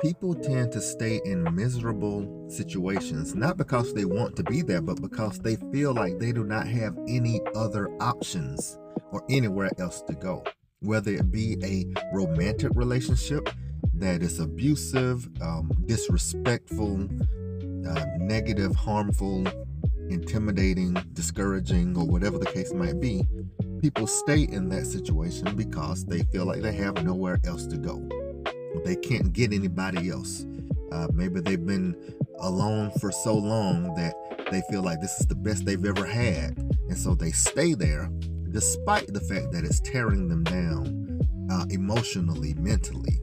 People tend to stay in miserable situations, not because they want to be there, but because they feel like they do not have any other options or anywhere else to go. Whether it be a romantic relationship that is abusive, disrespectful, negative, harmful, intimidating, discouraging, or whatever the case might be, people stay in that situation because they feel like they have nowhere else to go. They can't get anybody else. Maybe they've been alone for so long that they feel like this is the best they've ever had. And so they stay there despite the fact that it's tearing them down emotionally, mentally.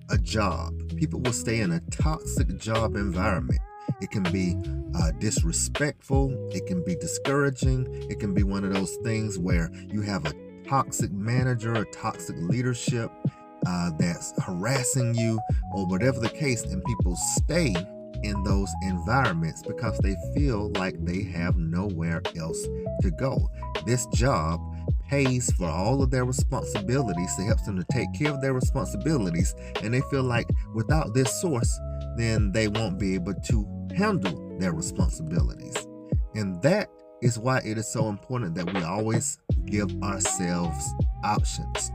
A job. People will stay in a toxic job environment. It can be disrespectful. It can be discouraging. It can be one of those things where you have a toxic manager, a toxic leadership that's harassing you, or whatever the case, and people stay in those environments because they feel like they have nowhere else to go. This job pays for all of their responsibilities. It helps them to take care of their responsibilities, and they feel like without this source, then they won't be able to handle their responsibilities. And that is why it is so important that we always give ourselves options.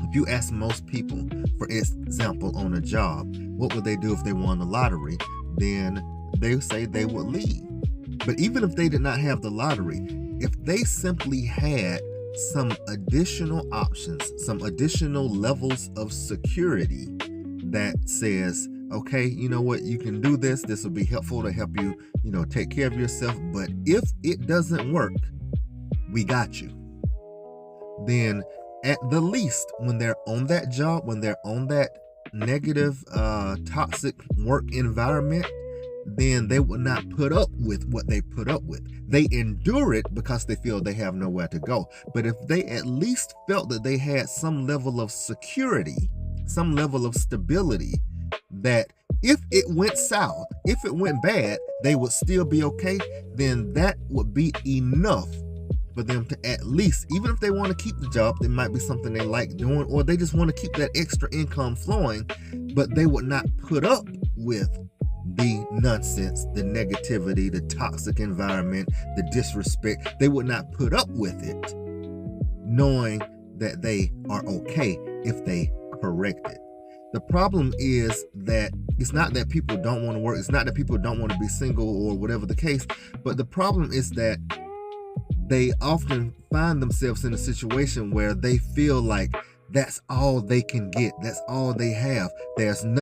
If you ask most people, for example, on a job, what would they do if they won the lottery? Then they say they would leave. But even if they did not have the lottery, if they simply had some additional options, some additional levels of security that says, okay, you know what, you can do this. This will be helpful to help you, take care of yourself. But if it doesn't work, we got you. Then at the least, when they're on that job, when they're on that negative, toxic work environment, then they will not put up with what they put up with. They endure it because they feel they have nowhere to go. But if they at least felt that they had some level of security, some level of stability, that if it went south, if it went bad, they would still be okay, then that would be enough for them to at least, even if they want to keep the job, there might be something they like doing, or they just want to keep that extra income flowing, but they would not put up with the nonsense, the negativity, the toxic environment, the disrespect. They would not put up with it, knowing that they are okay if they correct it. The problem is that it's not that people don't want to work. It's not that people don't want to be single or whatever the case, but the problem is that they often find themselves in a situation where they feel like that's all they can get. That's all they have. There's no